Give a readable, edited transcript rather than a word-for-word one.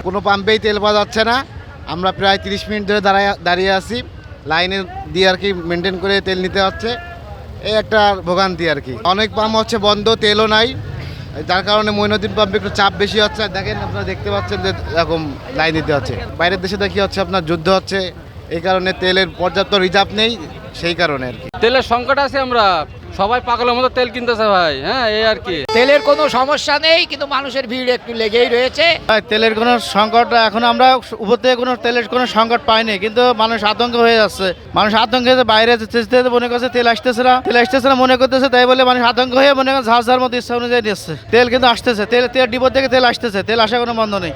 কোনো পাম্পেই তেল পাওয়া যাচ্ছে না। আমরা প্রায় 30 মিনিট ধরে দাঁড়িয়ে আছি, লাইনে দিয়ে আর কি মেনটেন করে তেল নিতে হচ্ছে। এই একটা ভোগান্তি আর কি। অনেক পাম্প হচ্ছে বন্ধ, তেলও নাই, যার কারণে মঈনুদ্দিন পাম্পে একটু চাপ বেশি হচ্ছে। দেখেন, আপনারা দেখতে পাচ্ছেন যে এরকম লাইন দিতে হচ্ছে। বাইরের দেশে দেখি হচ্ছে আপনার যুদ্ধ হচ্ছে, এই কারণে তেলের পর্যাপ্ত রিজার্ভ নেই, সেই কারণে আর কি তেলের সংকট আছে। আমরা সবাই পাগলের মতো তেল কিনতেছে ভাই। হ্যাঁ, এই আর কি। তেলের কোনো সমস্যা নেই, কিন্তু মানুষের ভিড় একটু লেগেই রয়েছে। তেলের কোনো সংকট এখন আমরা উপর থেকে কোনো তেলের কোনো সংকট পাইনি, কিন্তু মানুষ আতঙ্ক হয়ে যাচ্ছে। মানুষ আতঙ্ক হয়ে বাইরে যেতে মনে করছে তেল আসতেছে না মনে করতেছে, তাই বলে মানুষ আতঙ্ক হয়ে মনে করছে ঝাড় মতো ইচ্ছা অনুযায়ী দিচ্ছে। তেল কিন্তু আসতেছে, তেল ডিপো থেকে তেল আসতেছে, তেল আসা কোনো বন্ধ নেই।